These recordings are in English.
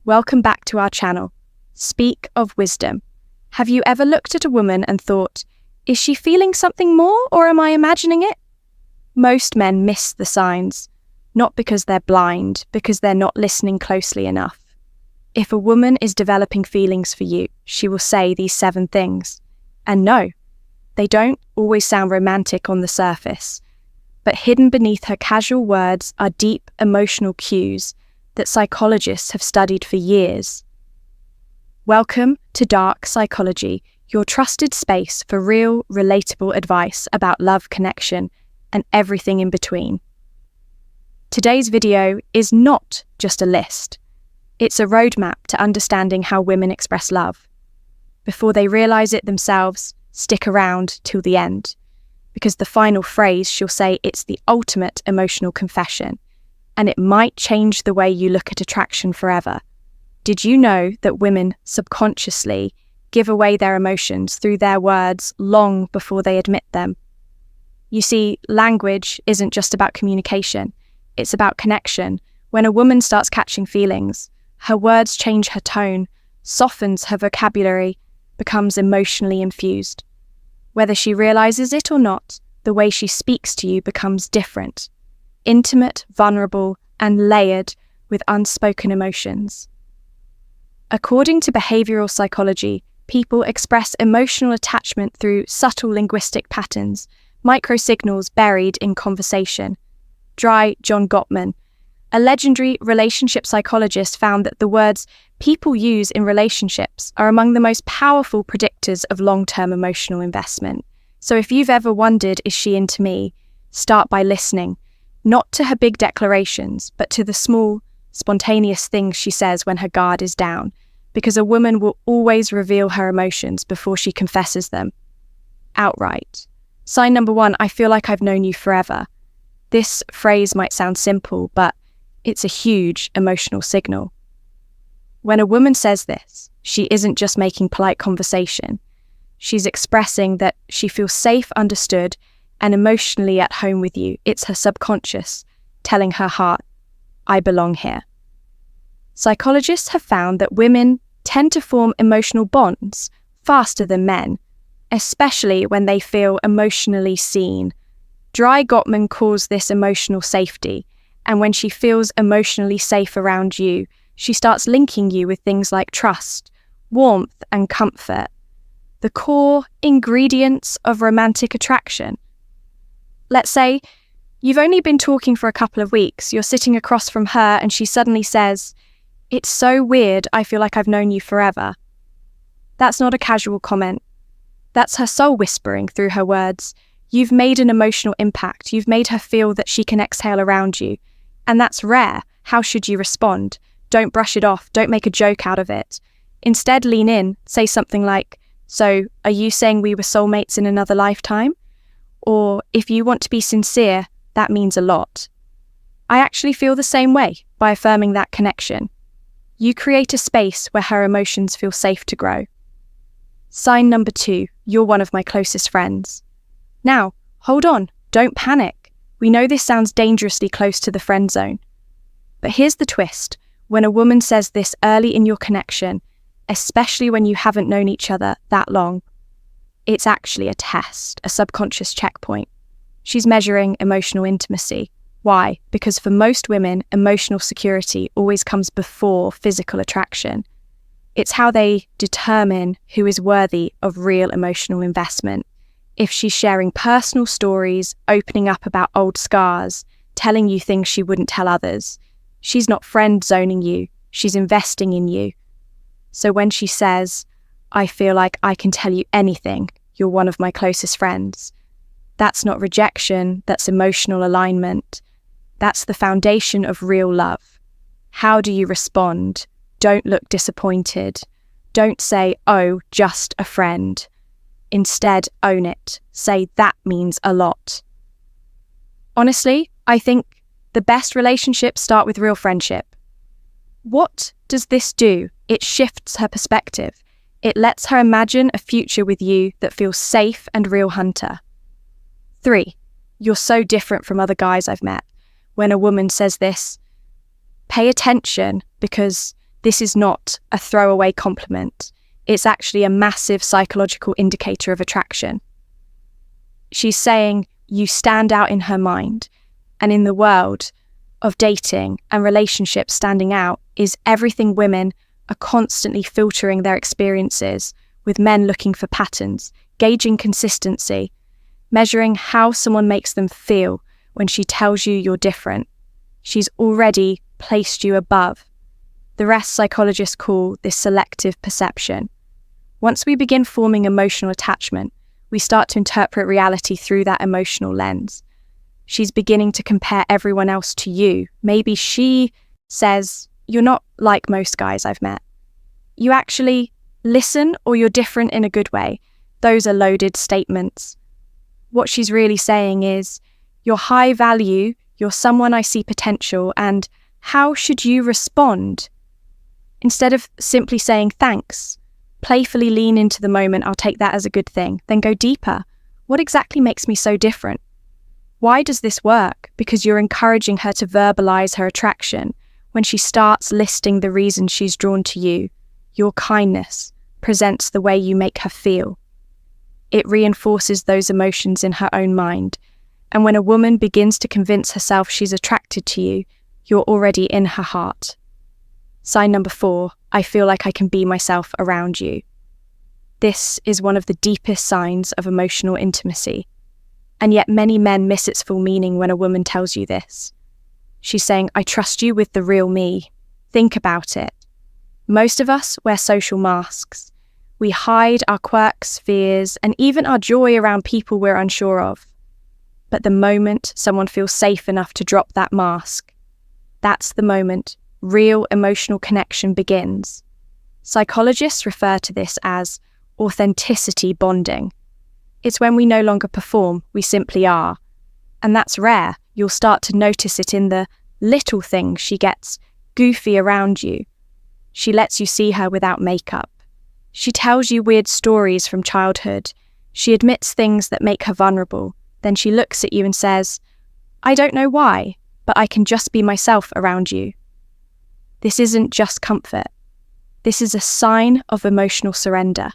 Welcome back to our channel. Speak of wisdom. Have you ever looked at a woman and thought, is she feeling something more or am I imagining it? Most men miss the signs, not because they're blind, because they're not listening closely enough. If a woman is developing feelings for you, she will say these 7 things. And no, they don't always sound romantic on the surface, but hidden beneath her casual words are deep emotional cues that psychologists have studied for years. Welcome to Dark Psychology, your trusted space for real, relatable advice about love, connection, and everything in between. Today's video is not just a list. It's a roadmap to understanding how women express love. Before they realize it themselves, stick around till the end, because the final phrase she'll say it's the ultimate emotional confession, and it might change the way you look at attraction forever. Did you know that women subconsciously give away their emotions through their words long before they admit them? You see, language isn't just about communication, it's about connection. When a woman starts catching feelings, her words change her tone, softens her vocabulary, becomes emotionally infused. Whether she realizes it or not, the way she speaks to you becomes different, intimate, vulnerable, and layered with unspoken emotions. According to behavioral psychology, people express emotional attachment through subtle linguistic patterns, microsignals buried in conversation. John Gottman, a legendary relationship psychologist, found that the words people use in relationships are among the most powerful predictors of long-term emotional investment. So if you've ever wondered, is she into me? Start by listening, not to her big declarations, but to the small, spontaneous things she says when her guard is down, because a woman will always reveal her emotions before she confesses them outright. Sign number 1, I feel like I've known you forever. This phrase might sound simple, but it's a huge emotional signal. When a woman says this, she isn't just making polite conversation. She's expressing that she feels safe, understood, and emotionally at home with you. It's her subconscious telling her heart, I belong here. Psychologists have found that women tend to form emotional bonds faster than men, especially when they feel emotionally seen. Gottman calls this emotional safety, and when she feels emotionally safe around you, she starts linking you with things like trust, warmth, and comfort, the core ingredients of romantic attraction. Let's say you've only been talking for a couple of weeks, you're sitting across from her and she suddenly says, it's so weird, I feel like I've known you forever. That's not a casual comment. That's her soul whispering through her words. You've made an emotional impact. You've made her feel that she can exhale around you. And that's rare. How should you respond? Don't brush it off. Don't make a joke out of it. Instead, lean in. Say something like, so, are you saying we were soulmates in another lifetime? Or, if you want to be sincere, that means a lot. I actually feel the same way by affirming that connection. You create a space where her emotions feel safe to grow. Sign number 2, you're one of my closest friends. Now, hold on, don't panic. We know this sounds dangerously close to the friend zone. But here's the twist. When a woman says this early in your connection, especially when you haven't known each other that long, it's actually a test, a subconscious checkpoint. She's measuring emotional intimacy. Why? Because for most women, emotional security always comes before physical attraction. It's how they determine who is worthy of real emotional investment. If she's sharing personal stories, opening up about old scars, telling you things she wouldn't tell others, she's not friend zoning you, she's investing in you. So when she says, I feel like I can tell you anything, you're one of my closest friends, that's not rejection, that's emotional alignment. That's the foundation of real love. How do you respond? Don't look disappointed. Don't say, oh, just a friend. Instead, own it. Say, that means a lot. Honestly, I think the best relationships start with real friendship. What does this do? It shifts her perspective. It lets her imagine a future with you that feels safe and real, Hunter. 3, you're so different from other guys I've met. When a woman says this, pay attention, because this is not a throwaway compliment. It's actually a massive psychological indicator of attraction. She's saying you stand out in her mind, and in the world of dating and relationships, standing out is everything women are constantly filtering their experiences with men looking for patterns, gauging consistency, measuring how someone makes them feel when she tells you you're different. She's already placed you above. The rest psychologists call this selective perception. Once we begin forming emotional attachment, we start to interpret reality through that emotional lens. She's beginning to compare everyone else to you. Maybe she says, you're not like most guys I've met. You actually listen, or you're different in a good way. Those are loaded statements. What she's really saying is, you're high value, you're someone I see potential, and how should you respond? Instead of simply saying thanks, playfully lean into the moment, I'll take that as a good thing, then go deeper. What exactly makes me so different? Why does this work? Because you're encouraging her to verbalize her attraction. When she starts listing the reasons she's drawn to you, your kindness presents the way you make her feel. It reinforces those emotions in her own mind. And when a woman begins to convince herself she's attracted to you, you're already in her heart. Sign number 4, I feel like I can be myself around you. This is one of the deepest signs of emotional intimacy. And yet many men miss its full meaning when a woman tells you this. She's saying, I trust you with the real me. Think about it. Most of us wear social masks. We hide our quirks, fears, and even our joy around people we're unsure of. But the moment someone feels safe enough to drop that mask, that's the moment real emotional connection begins. Psychologists refer to this as authenticity bonding. It's when we no longer perform, we simply are. And that's rare. You'll start to notice it in the little things. She gets goofy around you. She lets you see her without makeup. She tells you weird stories from childhood. She admits things that make her vulnerable. Then she looks at you and says, I don't know why, but I can just be myself around you. This isn't just comfort. This is a sign of emotional surrender,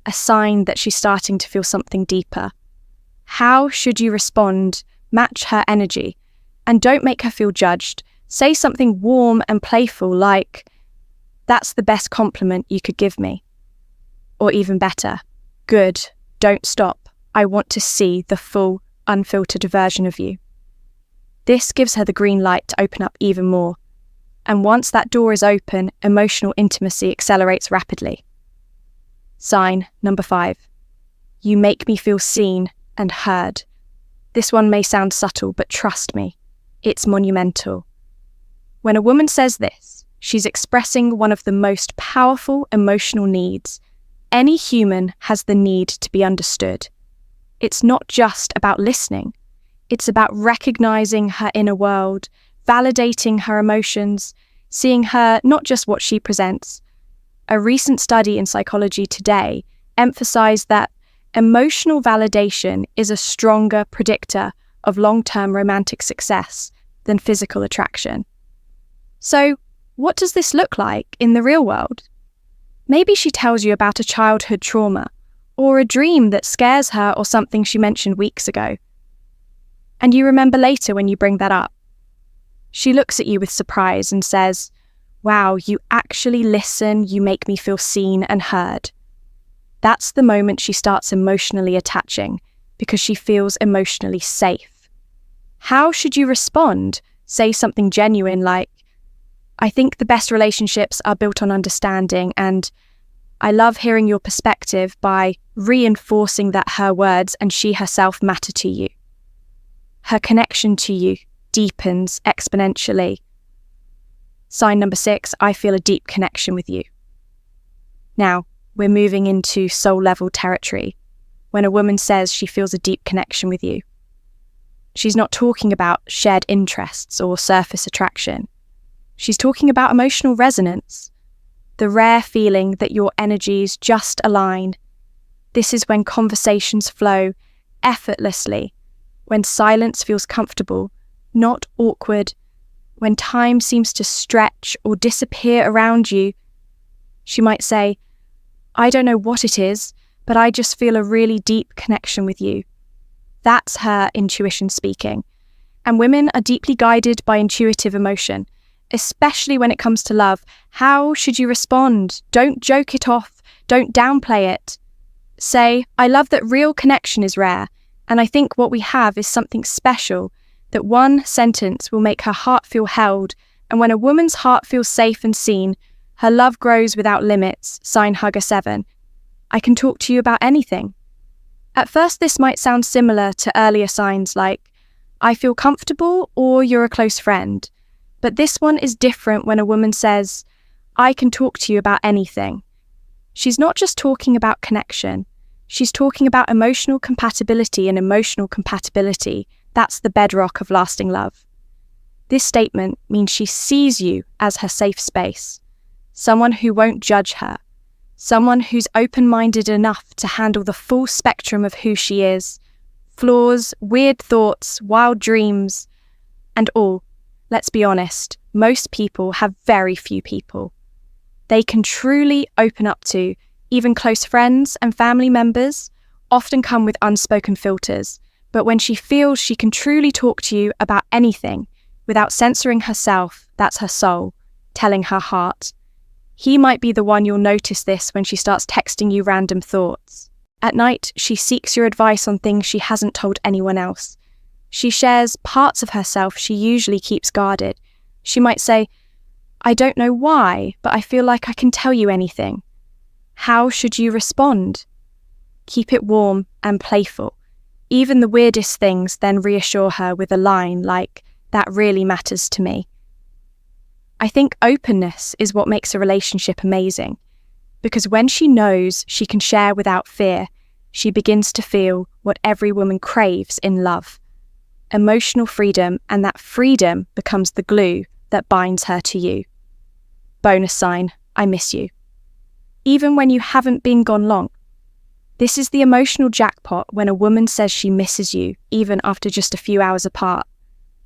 a sign that she's starting to feel something deeper. How should you respond? Match her energy, and don't make her feel judged. Say something warm and playful like, that's the best compliment you could give me. Or even better, good, don't stop. I want to see the full, unfiltered version of you. This gives her the green light to open up even more. And once that door is open, emotional intimacy accelerates rapidly. Sign number 5. You make me feel seen and heard. This one may sound subtle, but trust me, it's monumental. When a woman says this, she's expressing one of the most powerful emotional needs. Any human has the need to be understood. It's not just about listening. It's about recognizing her inner world, validating her emotions, seeing her not just what she presents. A recent study in Psychology Today emphasized that emotional validation is a stronger predictor of long-term romantic success than physical attraction. So, what does this look like in the real world? Maybe she tells you about a childhood trauma, or a dream that scares her, or something she mentioned weeks ago. And you remember later when you bring that up. She looks at you with surprise and says, wow, you actually listen, you make me feel seen and heard. That's the moment she starts emotionally attaching, because she feels emotionally safe. How should you respond? Say something genuine like, I think the best relationships are built on understanding, and I love hearing your perspective, by reinforcing that her words and she herself matter to you. Her connection to you deepens exponentially. Sign number 6, I feel a deep connection with you. Now, we're moving into soul-level territory when a woman says she feels a deep connection with you. She's not talking about shared interests or surface attraction. She's talking about emotional resonance, the rare feeling that your energies just align. This is when conversations flow effortlessly, when silence feels comfortable, not awkward, when time seems to stretch or disappear around you. She might say, "I don't know what it is, but I just feel a really deep connection with you." That's her intuition speaking. And women are deeply guided by intuitive emotion, especially when it comes to love. How should you respond? Don't joke it off. Don't downplay it. Say, "I love that real connection is rare, and I think what we have is something special, that one sentence will make her heart feel held, and when a woman's heart feels safe and seen, her love grows without limits." Sign Hugger 7. I can talk to you about anything. At first, this might sound similar to earlier signs like, "I feel comfortable," or "you're a close friend." But this one is different when a woman says, "I can talk to you about anything." She's not just talking about connection. She's talking about emotional compatibility, and emotional compatibility, that's the bedrock of lasting love. This statement means she sees you as her safe space, someone who won't judge her, someone who's open-minded enough to handle the full spectrum of who she is, flaws, weird thoughts, wild dreams, and all. Let's be honest, most people have very few people they can truly open up to. Even close friends and family members often come with unspoken filters, but when she feels she can truly talk to you about anything without censoring herself, that's her soul telling her heart. He might be the one you'll notice this when she starts texting you random thoughts. At night, she seeks your advice on things she hasn't told anyone else. She shares parts of herself she usually keeps guarded. She might say, "I don't know why, but I feel like I can tell you anything." How should you respond? Keep it warm and playful. Even the weirdest things, then reassure her with a line like, "That really matters to me." I think openness is what makes a relationship amazing, because when she knows she can share without fear, she begins to feel what every woman craves in love: emotional freedom, and that freedom becomes the glue that binds her to you. Bonus sign, I miss you. Even when you haven't been gone long. This is the emotional jackpot when a woman says she misses you, even after just a few hours apart.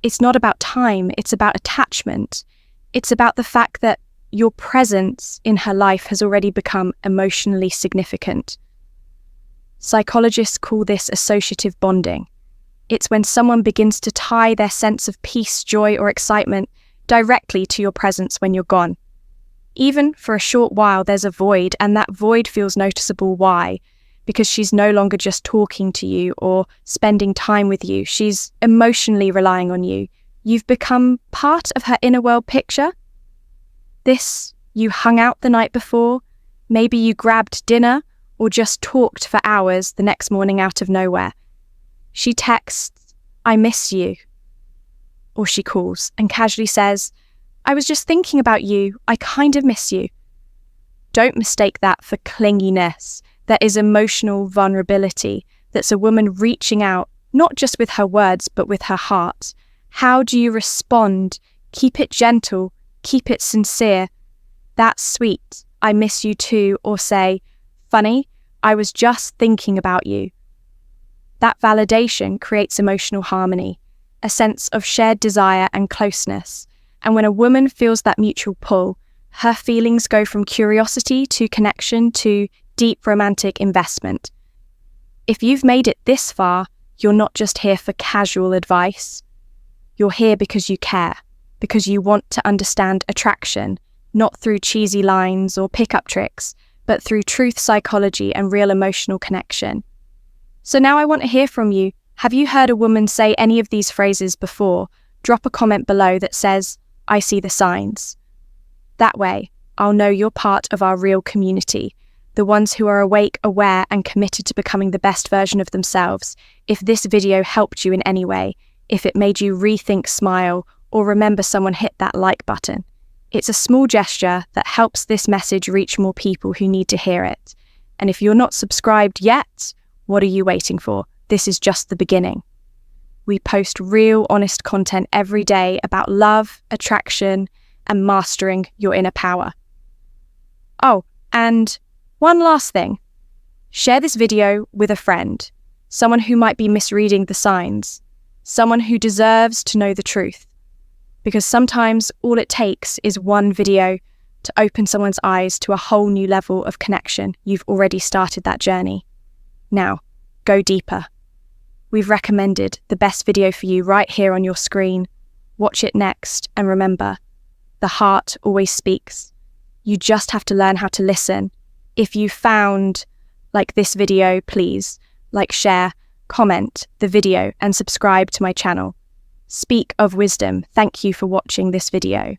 It's not about time, it's about attachment. It's about the fact that your presence in her life has already become emotionally significant. Psychologists call this associative bonding. It's when someone begins to tie their sense of peace, joy, or excitement directly to your presence when you're gone. Even for a short while, there's a void, and that void feels noticeable. Why? Because she's no longer just talking to you or spending time with you. She's emotionally relying on you. You've become part of her inner world picture. This, you hung out the night before, maybe you grabbed dinner or just talked for hours the next morning out of nowhere. She texts, "I miss you." Or she calls and casually says, "I was just thinking about you, I kind of miss you." Don't mistake that for clinginess. That is emotional vulnerability. That's a woman reaching out, not just with her words, but with her heart. How do you respond? Keep it gentle, keep it sincere. That's sweet, "I miss you too," or say, "Funny, I was just thinking about you." That validation creates emotional harmony, a sense of shared desire and closeness. And when a woman feels that mutual pull, her feelings go from curiosity to connection to deep romantic investment. If you've made it this far, you're not just here for casual advice. You're here because you care, because you want to understand attraction, not through cheesy lines or pickup tricks, but through truth psychology and real emotional connection. So now I want to hear from you. Have you heard a woman say any of these phrases before? Drop a comment below that says, "I see the signs." That way, I'll know you're part of our real community, the ones who are awake, aware, and committed to becoming the best version of themselves. If this video helped you in any way, if it made you rethink, smile, or remember someone hit that like button, it's a small gesture that helps this message reach more people who need to hear it. And if you're not subscribed yet, what are you waiting for? This is just the beginning. We post real, honest content every day about love, attraction, and mastering your inner power. Oh, and one last thing. Share this video with a friend, someone who might be misreading the signs, someone who deserves to know the truth. because sometimes all it takes is one video to open someone's eyes to a whole new level of connection. You've already started that journey. Now, go deeper. We've recommended the best video for you right here on your screen. Watch it next, and remember, the heart always speaks. You just have to learn how to listen. If you found this video, please share, comment the video, and subscribe to my channel. Speak of wisdom. Thank you for watching this video.